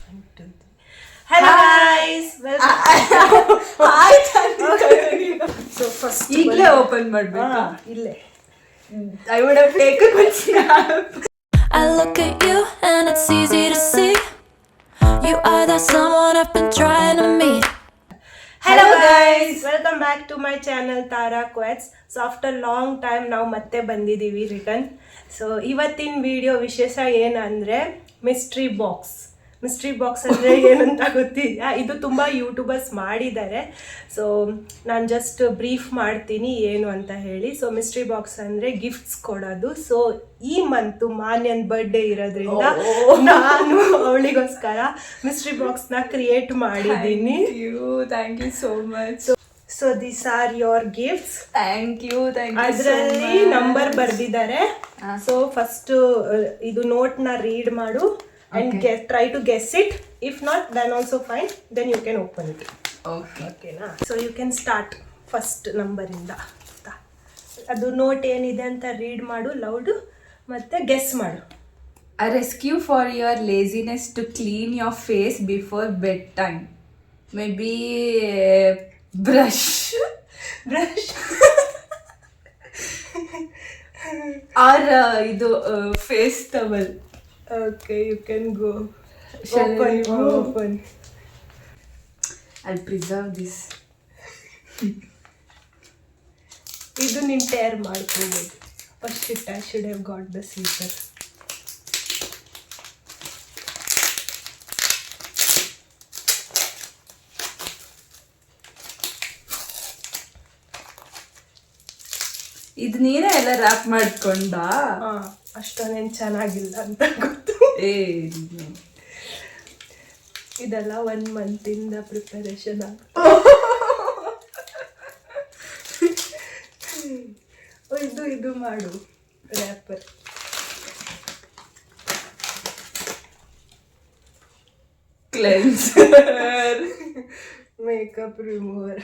Hello guys, welcome. So first ಈಗಲೇ open ಮಾಡ್ಬೇಕಾ? ಇಲ್ಲೇ. I would have taken one snap. I look at you and it's easy to see you are that someone I've been trying to meet. Hello guys, welcome back to my channel Tara Quets. So after long time ನಾವು ಮತ್ತೆ ಬಂದಿದ್ದೀವಿ return. So ಇವತ್ತಿನ video ವಿಶೇಷ ಏನಂದರೆ mystery box ಅಂದರೆ ಏನಂತ ಗೊತ್ತಿಲ್ಲ. ಇದು ತುಂಬ ಯೂಟ್ಯೂಬರ್ಸ್ ಮಾಡಿದ್ದಾರೆ. ಸೊ ನಾನು ಜಸ್ಟ್ ಬ್ರೀಫ್ ಮಾಡ್ತೀನಿ ಏನು ಅಂತ ಹೇಳಿ. ಸೊ ಮಿಸ್ಟ್ರಿ ಬಾಕ್ಸ್ ಅಂದರೆ ಗಿಫ್ಟ್ಸ್ ಕೊಡೋದು. ಸೊ ಈ ಮಂತು ಮಾನ್ಯನ್ ಬರ್ಡೇ ಇರೋದ್ರಿಂದ ನಾನು ಅವಳಿಗೋಸ್ಕರ ಮಿಸ್ಟ್ರಿ ಬಾಕ್ಸ್ನ ಕ್ರಿಯೇಟ್ ಮಾಡಿದ್ದೀನಿ. Thank you so much. So this are your gifts. Thank you ಅದರಲ್ಲಿ so much. ನಂಬರ್ ಬರ್ದಿದ್ದಾರೆ. ಸೊ ಫಸ್ಟ್ ಇದು ನೋಟ್ನ ರೀಡ್ ಮಾಡು and try to guess it. If not, then also fine. Then you can open it. Okay na. So you can start first number ಇಂದ. ಅದು note ಏನಿದೆ ಅಂತ read ಮಾಡು loud ಮತ್ತೆ ಗೆಸ್ ಮಾಡು. A rescue for your laziness to clean your face before bedtime. Maybe brush. Or ಇದು face towel. Okay, you can go. Shall I go? Open. I'll preserve this. ಇದು ನೀನು tear ಮಾಡ್ಕೋಬೋದು. First I should have got the scissors. ಇದು ನೀನೇ ಎಲ್ಲ rap ಮಾಡ್ಕೊಂಡ? ಅಷ್ಟೊಂದೇನು ಚೆನ್ನಾಗಿಲ್ಲ ಅಂತ ಗೊತ್ತು. ಇದೆಲ್ಲ 1 ಮಂತಿಂದ ಪ್ರಿಪರೇಷನ್ ಇದು ಮಾಡು ರ್ಯಾಪರ್. Cleanser, makeup remover.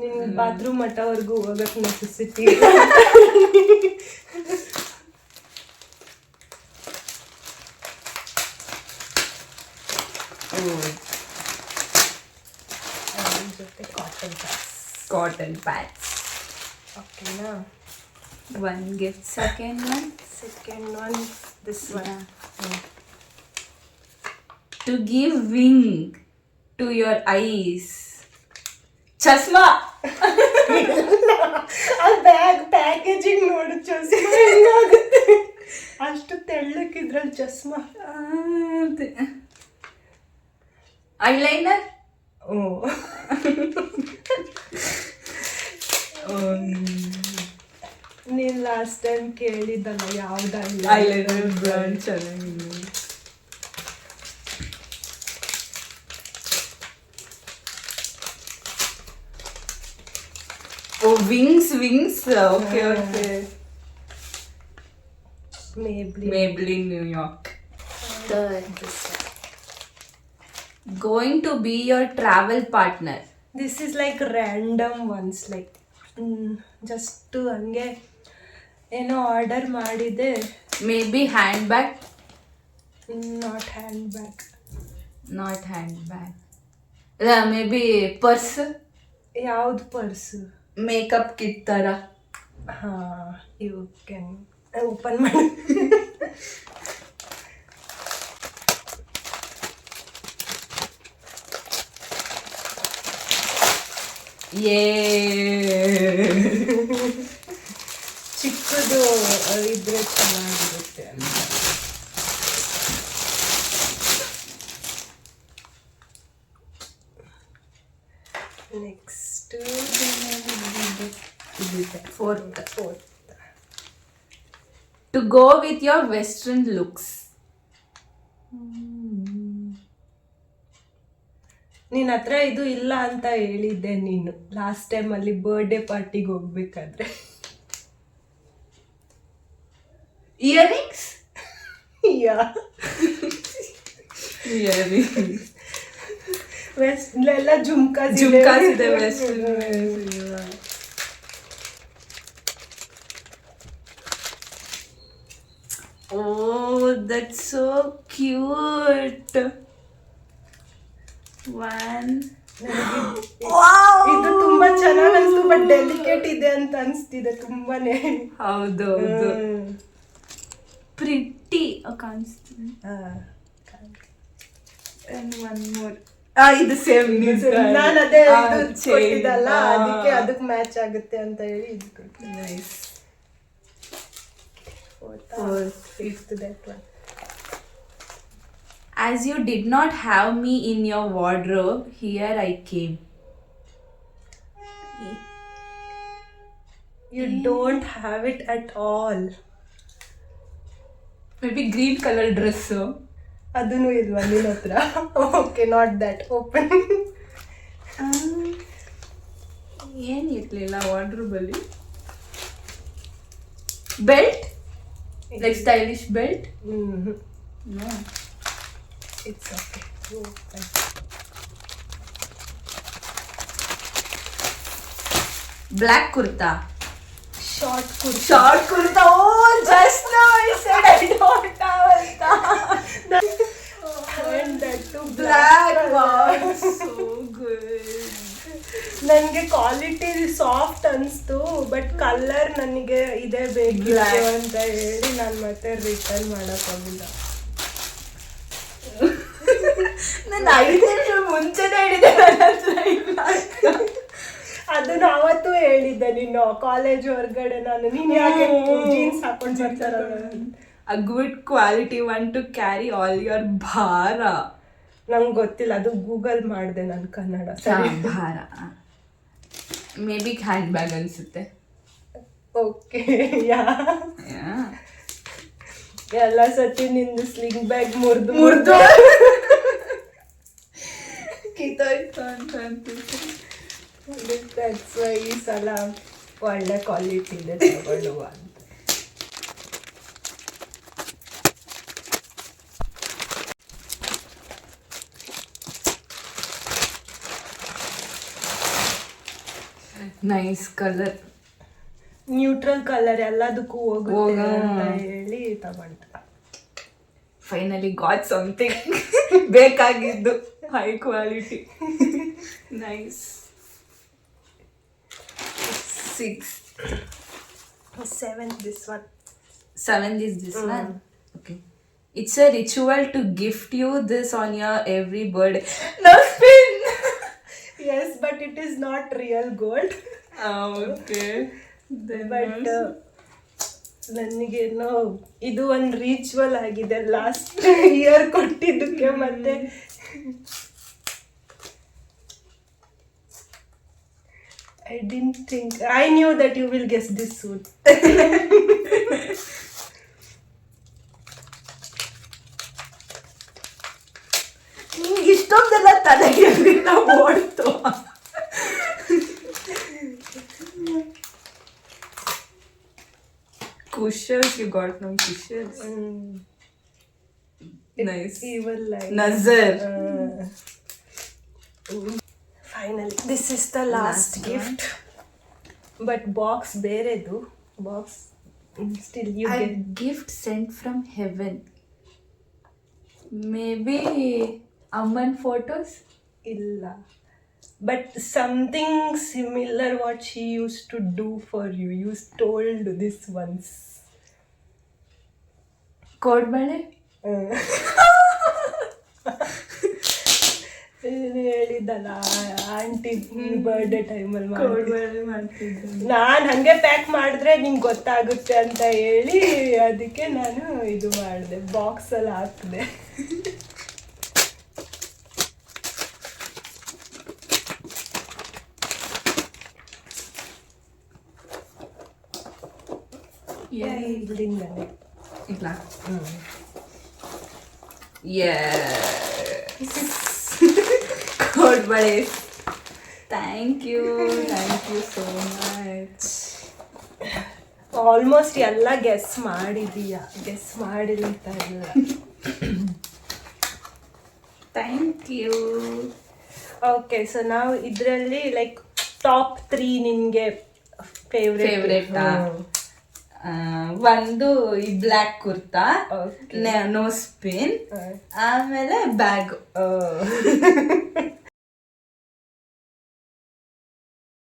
ನಿನ್ನ ಬಾತ್ರೂಮ್ ಮಟ್ಟವರೆಗೂ ಹೋಗಕ್ಕೆ ನೆಸೆಸಿಟಿ. ಜೊತೆ ಕಾಟನ್ ಪ್ಯಾಡ್ಸ್. ಓಕೆನಾ? One gift, second one. This one. To give wing to your eyes. ಚಸ್ಮಾ. ಆ ಬ್ಯಾಗ್ ಪ್ಯಾಕೇಜಿಂಗ್ ನೋಡು, ಚಸ್ಮಾ ಹೆಂಗಾಗುತ್ತೆ. ಅಷ್ಟು ತೆಳ್ಳಕ್ಕಿದ್ರಲ್ಲಿ ಚಸ್ಮಾ. ಐಲೈನರ್. ನೀನು ಲಾಸ್ಟ್ ಟೈಮ್ ಕೇಳಿದ್ದಲ್ಲ ಯಾವ್ದು ಐಲೈನರ್ ಬ್ರ್ಯಾಂಡ್ ಚೆನ್ನಾಗಿದೆ. Wings. Okay. Maybelline, New York. Going to be your travel partner. This is like random ones, like just ಹಂಗೆ ಏನೋ order ಮಾಡಿದೆ. Maybe handbag. Not handbag. Maybe purse. ಯಾವ್ದು purse? Makeup kit ತರ. You can open ಮಾಡಿ. ಚಿಕ್ಕದು ಇದ್ರೆ ಚೆನ್ನಾಗಿರುತ್ತೆ ಅಂತ. Next fourth. To go with your western looks. ನಿನ್ನ ಹತ್ರ ಇದು ಇಲ್ಲ ಅಂತ ಹೇಳಿದ್ದೆ ನೀನು ಲಾಸ್ಟ್ ಟೈಮ್ ಅಲ್ಲಿ ಬರ್ಡೇ ಪಾರ್ಟಿಗೆ ಹೋಗ್ಬೇಕಾದ್ರೆ. Earrings. ಎಲ್ಲ ಜುಮ್ಕಾಸ್ ಇದೆ western. Oh, that's so cute. One. ಇದು ತುಂಬಾ ಚೆನ್ನಾಗಿ ಅನ್ಸ್ತು, ಬಟ್ ಡೆಲಿಕೇಟ್ ಇದೆ ಅಂತ ಅನ್ಸ್ತಿದೆ ತುಂಬಾನೇ. ಹೌದು ಪ್ರಿಟಿ ಕಾಣಿಸ್ತೀನಿ. One more. ಇದು ಸೇಮ್. ನಾನು ಅದೇ ಕೊಟ್ಟಿದ್ದಲ್ಲ, ಅದಕ್ಕೆ ಅದಕ್ಕೆ ಮ್ಯಾಚ್ ಆಗುತ್ತೆ ಅಂತ ಹೇಳಿ ಇದು ಕೊಟ್ಟೆ. Nice. Fifth that one. As you did not have me in your wardrobe, here I came. You don't have it at all. Maybe green color dress. ಅದನ್ನು ಇಲ್ವಾ ನಿನ್ನ ಹತ್ರ? Okay, not that. ಓಪನ್. ಏನು ಇರಲಿಲ್ಲ ವಾರ್ಡ್ರೋಬಲ್ಲಿ. Belt, like stylish belt. No, it's okay. Black kurta. Short kurta. Short kurta. Oh, just now I said I don't have ಅಂತ. And that too Black. black. Wow, so good. ನನಗೆ quality soft ಅನಿಸ್ತು, but colour ನನಗೆ ಇದೇ ಬೇಕಿತ್ತು ಅಂತ ಹೇಳಿ ನಾನು ಮತ್ತೆ ರಿಟರ್ನ್ ಮಾಡೋಕ್ಕಾಗಿಲ್ಲ. ನಾನು 5 ನಿಮಿಷ ಮುಂಚೆನೇ ಹೇಳಿದೆ ನನ್ನ ಹತ್ರ ಇಲ್ಲ ಅಂತ. ಅದನ್ನ ಅವತ್ತು ಹೇಳಿದ್ದೆ ನೀನು ಕಾಲೇಜ್ ಹೊರಗಡೆ. ನೀನು ಯಾಕೆ ಜೀನ್ಸ್ ಹಾಕೊಂಡು ಬರ್ತಾರಲ್ಲ. A good quality one to carry all your ಭಾರ. ನಂಗೆ ಗೊತ್ತಿಲ್ಲ, ಅದು ಗೂಗಲ್ ಮಾಡಿದೆ ನಾನು ಕನ್ನಡ. ಭಾರ ಮೇ ಬಿ ಹ್ಯಾಂಡ್ ಬ್ಯಾಗ್ ಅನ್ಸುತ್ತೆ. ಓಕೆ, ಯಾ ಎಲ್ಲ ಸತಿ ನಿಂದು ಸ್ಲಿಂಗ್ ಬ್ಯಾಗ್ ಮುರಿದು ಕಿತ್ತೋಯ್ತು ಅಂತ ಅನ್ಸುತ್ತೆ. That's why ಈ ಸಲ ಒಳ್ಳೆ ಕ್ವಾಲಿಟಿ ಇದೆ ತಗೊಳ್ಳುವ ಅಂತ. Nice colour. ನ್ಯೂಟ್ರಲ್ ಕಲರ್ ಎಲ್ಲದಕ್ಕೂ ಹೋಗುತ್ತೆ ಅಂತ ಹೇಳಿ ತಗೊಂಡ. ಫೈನಲಿ ಗಾಟ್ ಸಮಥಿಂಗ್ ಬೇಕಾಗಿದ್ದು. High quality. Nice. 6. 7th this one. 7th is this one. Okay. It's a ritual to gift you this on your every birthday. No spin. Yes, but it is not real gold. Okay. But ನನಗೇನೋ ಇದು ಒಂದು ritual ಆಗಿದೆ last year ಕೊಟ್ಟಿದ್ದಕ್ಕೆ. ಮತ್ತೆ I didn't think. I knew that you will guess this soon. ಇಷ್ಟೊಂದೆಲ್ಲ ತಲೆಗೆ ಓಡ್ತು. Cushions, you got no cushions. Nice. Even like Nazar. Finally, this is the last gift. But box ಬೇರೆದು. Box still you A get. gift sent from heaven. Maybe Amman photos? ಇಲ್ಲ. But something similar what she used to do for you. You told this once. ಕೋಡ್ಬಳೆ. ಹೇಳಿದ್ದಲ್ಲ aunty birthday ಟೈಮಲ್ಲಿ ಕೋಡ್ಬಳೆ ಮಾಡ್ತಿದ್ದೆ. ನಾನು ಹಂಗೆ pack ಮಾಡಿದ್ರೆ ನಿಂಗೆ ಗೊತ್ತಾಗುತ್ತೆ ಅಂತ ಹೇಳಿ ಅದಕ್ಕೆ ನಾನು ಇದು ಮಾಡಿದೆ, ಬಾಕ್ಸಲ್ಲಿ ಹಾಕಿದೆ. ಇಲ್ಲ. ಕೋಡ್ಬಳೆ. Thank you so much. Almost ಎಲ್ಲ ಗೆಸ್ ಮಾಡಿದೀಯಾ? ಗೆಸ್ ಮಾಡಿರ್ತ ಇಲ್ಲ. Thank you. ಓಕೆ, ಸೊ ನಾವು ಇದರಲ್ಲಿ ಲೈಕ್ ಟಾಪ್ 3 ನಿನಗೆ ಫೇವ್ರೇಟ್. ಒಂದು ಈ black kurta, Okay. No spin, ಆಮೇಲೆ ಬ್ಯಾಗ್.